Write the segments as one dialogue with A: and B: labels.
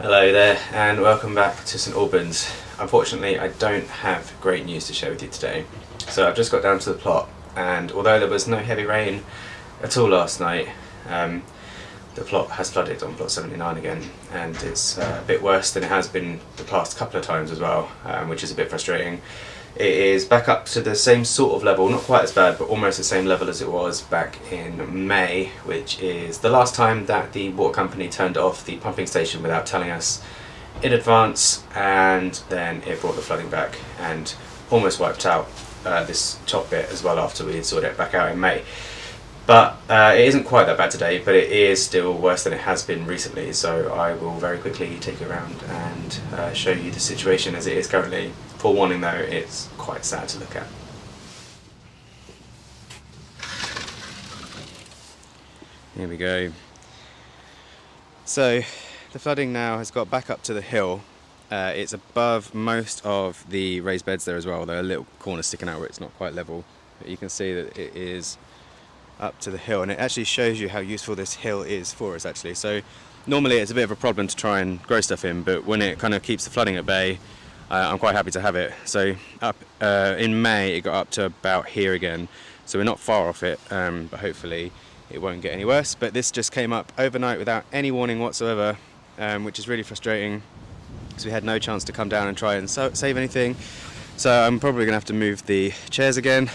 A: Hello there and welcome back to St Albans. Unfortunately I don't have great news to share with you today. So I've just got down to the plot, and although there was no heavy rain at all last night, the plot has flooded on plot 79 again, and it's a bit worse than it has been the past couple of times as well, which is a bit frustrating. It is back up to the same sort of level, not quite as bad, but almost the same level as it was back in May, which is the last time that the water company turned off the pumping station without telling us in advance, and then it brought the flooding back and almost wiped out this top bit as well after we had sorted it back out in May. But it isn't quite that bad today, but it is still worse than it has been recently, so I will very quickly take you around and show you the situation as it is currently. Forewarning though, it's quite sad to look at. Here we go. So the flooding now has got back up to the hill. It's above most of the raised beds there as well. There are little corners sticking out where it's not quite level, but you can see that it is up to the hill, and it actually shows you how useful this hill is for us actually. So normally it's a bit of a problem to try and grow stuff in, but when it kind of keeps the flooding at bay, I'm quite happy to have it. So up in May it got up to about here again, so we're not far off it, but hopefully it won't get any worse. But this just came up overnight without any warning whatsoever, which is really frustrating, because we had no chance to come down and try and save anything. So I'm probably gonna have to move the chairs again.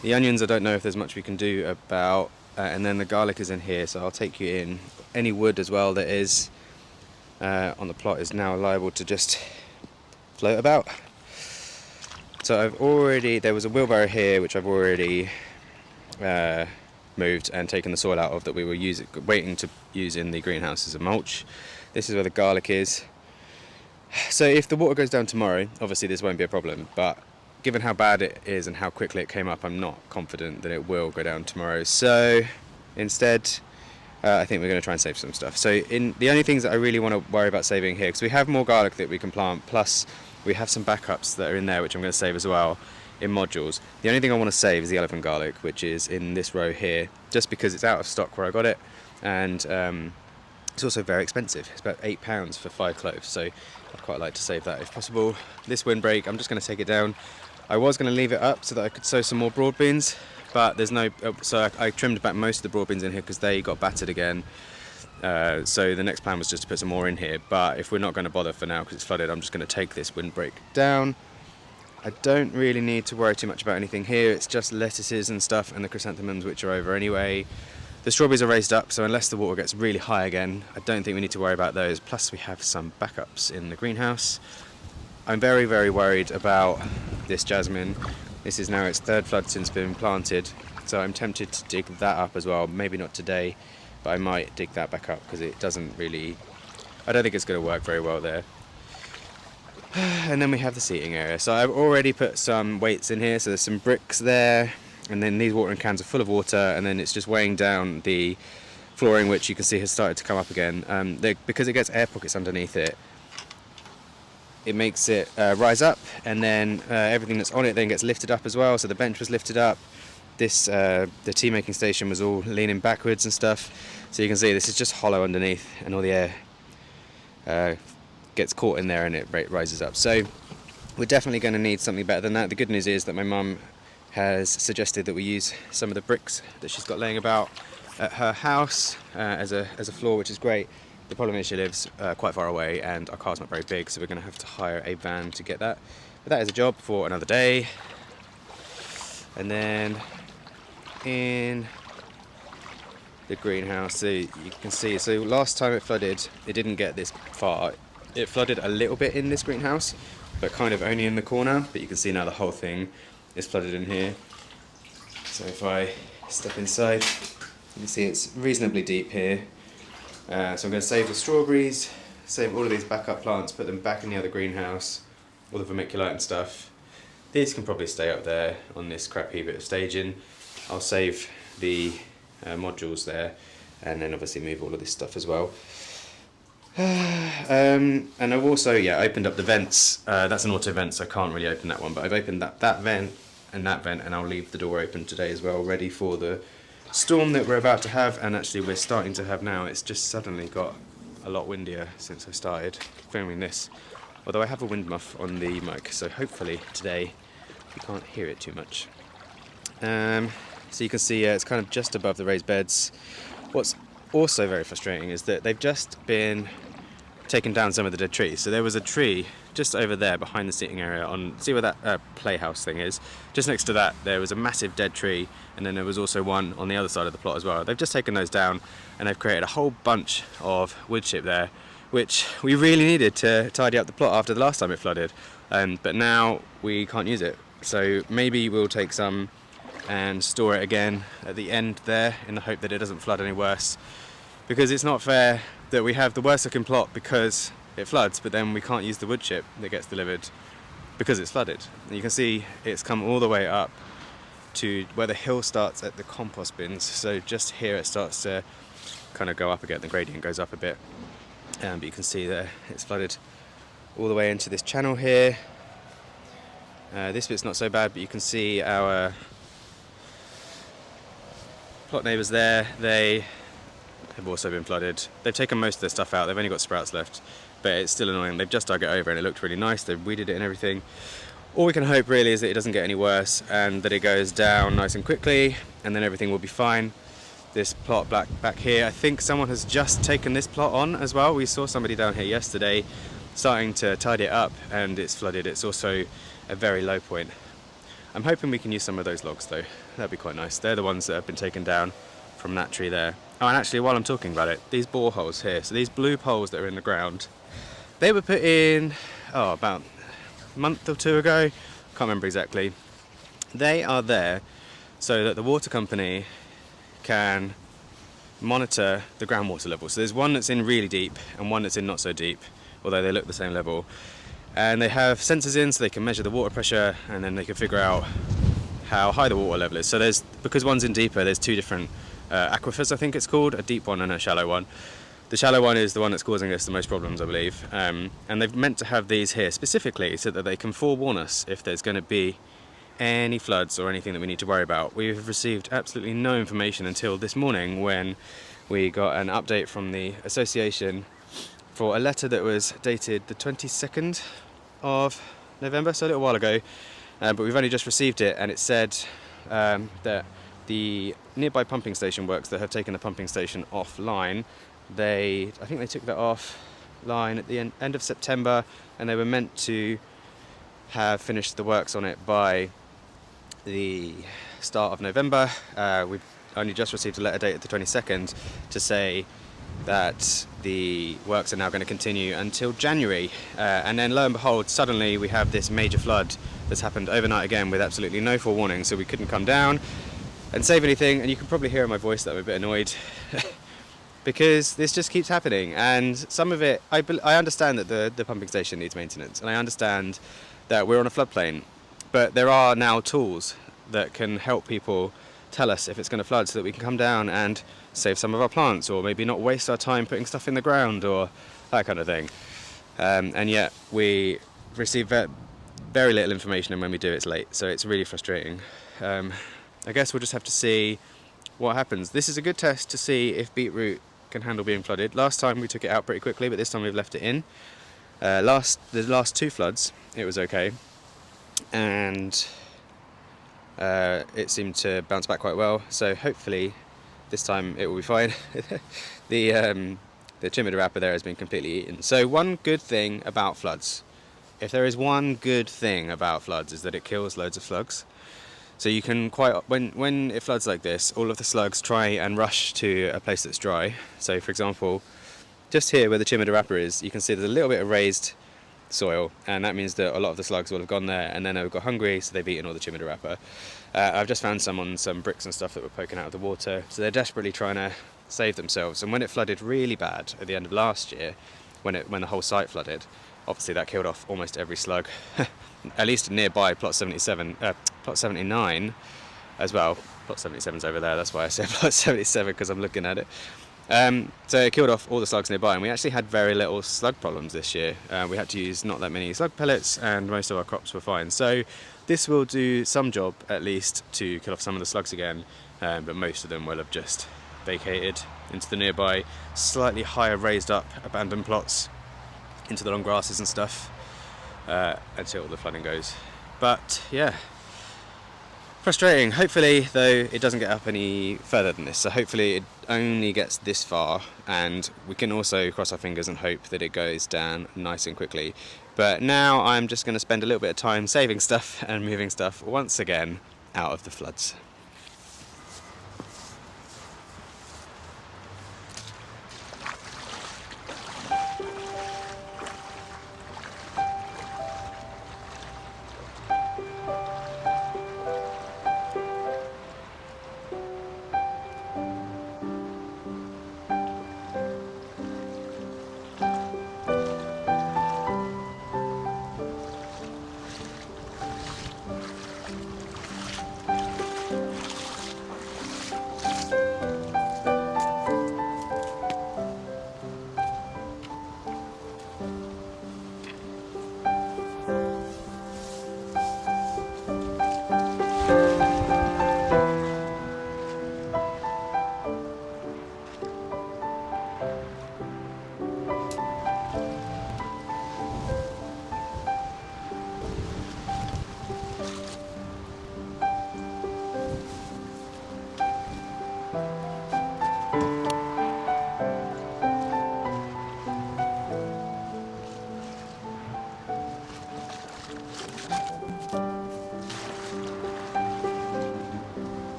A: The onions I don't know if there's much we can do about, and then the garlic is in here, so I'll take you in. Any wood as well that is on the plot is now liable to just float about. So there was a wheelbarrow here which I've already moved and taken the soil out of, that we were waiting to use in the greenhouse as a mulch. This is where the garlic is. So if the water goes down tomorrow, obviously this won't be a problem, but given how bad it is and how quickly it came up, I'm not confident that it will go down tomorrow. So instead, I think we're going to try and save some stuff. So the only things that I really want to worry about saving here, because we have more garlic that we can plant, plus we have some backups that are in there which I'm going to save as well in modules. The only thing I want to save is the elephant garlic, which is in this row here, just because it's out of stock where I got it, and it's also very expensive. It's about £8 for 5 cloves, so I'd quite like to save that if possible. This windbreak, I'm just going to take it down. I was going to leave it up so that I could sow some more broad beans, but there's no, so I trimmed back most of the broad beans in here because they got battered again. So the next plan was just to put some more in here, but if we're not going to bother for now because it's flooded, I'm just going to take this windbreak down. I don't really need to worry too much about anything here. It's just lettuces and stuff and the chrysanthemums, which are over anyway. The strawberries are raised up, so unless the water gets really high again, I don't think we need to worry about those. Plus we have some backups in the greenhouse. I'm very, very worried about this jasmine. This is now its third flood since being planted, so I'm tempted to dig that up as well. Maybe not today, but I might dig that back up because it doesn't really, I don't think it's going to work very well there. And then we have the seating area. So I've already put some weights in here, so there's some bricks there, and then these watering cans are full of water, and then it's just weighing down the flooring, which you can see has started to come up again. Because it gets air pockets underneath it, it makes it rise up, and then everything that's on it then gets lifted up as well. So the bench was lifted up. This the tea making station was all leaning backwards and stuff. So you can see this is just hollow underneath, and all the air gets caught in there and it rises up. So we're definitely going to need something better than that. The good news is that my mum has suggested that we use some of the bricks that she's got laying about at her house as a floor, which is great. The problem is she lives quite far away and our car's not very big, so we're going to have to hire a van to get that. But that is a job for another day. And then in the greenhouse, so you can see, so last time it flooded, it didn't get this far. It flooded a little bit in this greenhouse, but kind of only in the corner. But you can see now the whole thing is flooded in here. So if I step inside, you can see it's reasonably deep here. So I'm going to save the strawberries, save all of these backup plants, put them back in the other greenhouse, all the vermiculite and stuff. These can probably stay up there on this crappy bit of staging. I'll save the modules there, and then obviously move all of this stuff as well. And I've also opened up the vents. That's an auto vent, so I can't really open that one, but I've opened that vent and that vent, and I'll leave the door open today as well, ready for the storm that we're about to have, and actually we're starting to have now. It's just suddenly got a lot windier since I started filming this. Although I have a wind muff on the mic, so hopefully today you can't hear it too much. So you can see it's kind of just above the raised beds. What's also very frustrating is that they've just been taking down some of the dead trees. So there was a tree just over there behind the seating area on, see where that playhouse thing is? Just next to that there was a massive dead tree, and then there was also one on the other side of the plot as well. They've just taken those down and they've created a whole bunch of wood chip there, which we really needed to tidy up the plot after the last time it flooded. But now we can't use it. So maybe we'll take some and store it again at the end there in the hope that it doesn't flood any worse, because it's not fair that we have the worst looking plot because it floods, but then we can't use the wood chip that gets delivered because it's flooded. And you can see it's come all the way up to where the hill starts at the compost bins, so just here it starts to kind of go up again, the gradient goes up a bit, but you can see there it's flooded all the way into this channel here. This bit's not so bad, but you can see our plot neighbours there, they have also been flooded. They've taken most of their stuff out, they've only got sprouts left, but it's still annoying. They've just dug it over and it looked really nice, they've weeded it and everything. All we can hope really is that it doesn't get any worse and that it goes down nice and quickly, and then everything will be fine. This plot back here, I think someone has just taken this plot on as well. We saw somebody down here yesterday starting to tidy it up and it's flooded. It's also a very low point. I'm hoping we can use some of those logs though, that'd be quite nice. They're the ones that have been taken down from that tree there. Oh, and actually while I'm talking about it, these boreholes here, so these blue poles that are in the ground, they were put in, about a month or two ago, can't remember exactly. They are there so that the water company can monitor the groundwater level. So there's one that's in really deep and one that's in not so deep, although they look the same level. And they have sensors in so they can measure the water pressure, and then they can figure out how high the water level is. So because one's in deeper, there's two different aquifers, I think it's called, a deep one and a shallow one. The shallow one is the one that's causing us the most problems, I believe. And they've meant to have these here specifically so that they can forewarn us if there's going to be any floods or anything that we need to worry about. We've received absolutely no information until this morning when we got an update from the association for a letter that was dated the 22nd of November, so a little while ago, but we've only just received it, and it said that the nearby pumping station works that have taken the pumping station offline, I think they took that offline at the end of September, and they were meant to have finished the works on it by the start of November. We've only just received a letter dated the 22nd to say that the works are now going to continue until January, and then lo and behold, suddenly we have this major flood that's happened overnight again with absolutely no forewarning, so we couldn't come down and save anything. And you can probably hear in my voice that I'm a bit annoyed because this just keeps happening, and some of it, I understand that the pumping station needs maintenance, and I understand that we're on a floodplain, but there are now tools that can help people tell us if it's going to flood so that we can come down and save some of our plants, or maybe not waste our time putting stuff in the ground or that kind of thing. And yet we receive very little information, and when we do it's late, so it's really frustrating. I guess we'll just have to see what happens. This is a good test to see if beetroot can handle being flooded. Last time we took it out pretty quickly, but this time we've left it in. The last two floods it was okay, and it seemed to bounce back quite well, so hopefully this time it will be fine. The Chimidarappa there has been completely eaten. So one good thing about floods, if there is one good thing about floods, is that it kills loads of slugs. So you can when it floods like this, all of the slugs try and rush to a place that's dry. So for example, just here where the Chimidarappa is, you can see there's a little bit of raised soil, and that means that a lot of the slugs will have gone there, and then they've got hungry, so they've eaten all the Chimidarappa. I've just found some on some bricks and stuff that were poking out of the water, so they're desperately trying to save themselves. And when it flooded really bad at the end of last year, when the whole site flooded, obviously that killed off almost every slug, at least nearby plot 79 as well. Plot 77's over there, that's why I said plot 77, because I'm looking at it. So it killed off all the slugs nearby, and we actually had very little slug problems this year. We had to use not that many slug pellets, and most of our crops were fine. So this will do some job at least to kill off some of the slugs again, but most of them will have just vacated into the nearby slightly higher raised up abandoned plots, into the long grasses and stuff, until the flooding goes. But yeah, frustrating. Hopefully though it doesn't get up any further than this, so hopefully it only gets this far, and we can also cross our fingers and hope that it goes down nice and quickly. But now I'm just going to spend a little bit of time saving stuff and moving stuff once again out of the floods.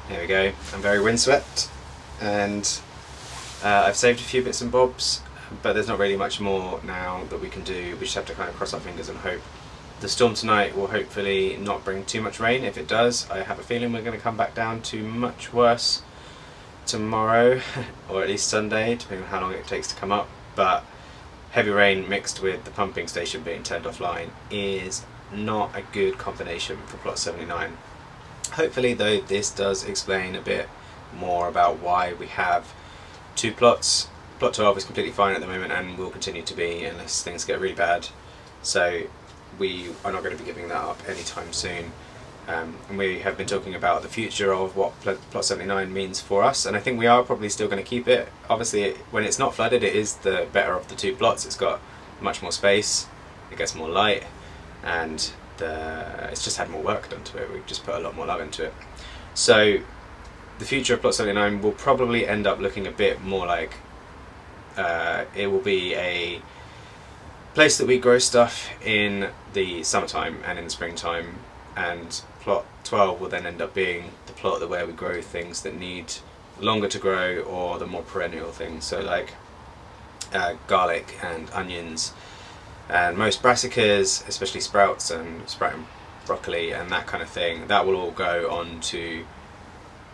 A: There we go, I'm very windswept, and I've saved a few bits and bobs, but there's not really much more now that we can do. We just have to kind of cross our fingers and hope. The storm tonight will hopefully not bring too much rain. If it does, I have a feeling we're going to come back down to much worse tomorrow, or at least Sunday, depending on how long it takes to come up. But heavy rain mixed with the pumping station being turned offline is not a good combination for plot 79. Hopefully though this does explain a bit more about why we have two plots. Plot 12 is completely fine at the moment and will continue to be unless things get really bad, so we are not going to be giving that up anytime soon. And we have been talking about the future of what plot 79 means for us, and I think we are probably still going to keep it. Obviously when it's not flooded it is the better of the two plots. It's got much more space, it gets more light, and it's just had more work done to it. We've just put a lot more love into it. So the future of plot 79 will probably end up looking a bit more like it will be a place that we grow stuff in the summertime and in the springtime, and plot 12 will then end up being the plot where we grow things that need longer to grow, or the more perennial things, so like garlic and onions and most brassicas, especially sprouts and broccoli and that kind of thing. That will all go on to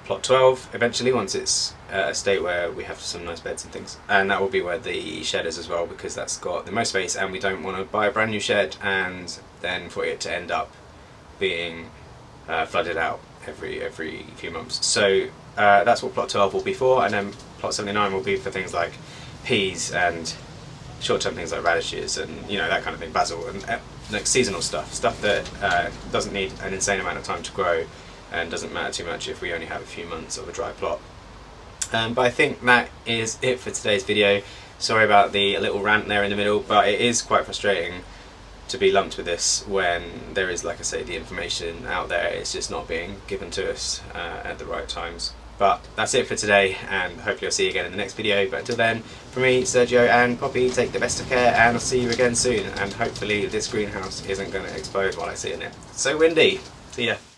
A: plot 12 eventually, once it's a state where we have some nice beds and things, and that will be where the shed is as well, because that's got the most space, and we don't want to buy a brand new shed and then for it to end up being flooded out every few months. So that's what plot 12 will be for, and then plot 79 will be for things like peas and short-term things like radishes and, you know, that kind of thing, basil, and like seasonal stuff that doesn't need an insane amount of time to grow and doesn't matter too much if we only have a few months of a dry plot. But I think that is it for today's video. Sorry about the little rant there in the middle, but it is quite frustrating to be lumped with this when there is, like I say, the information out there. It's just not being given to us at the right times. But that's it for today, and hopefully I'll see you again in the next video. But until then, from me, Sergio and Poppy, take the best of care, and I'll see you again soon. And hopefully this greenhouse isn't going to explode while I sit in it. It's so windy.
B: See ya.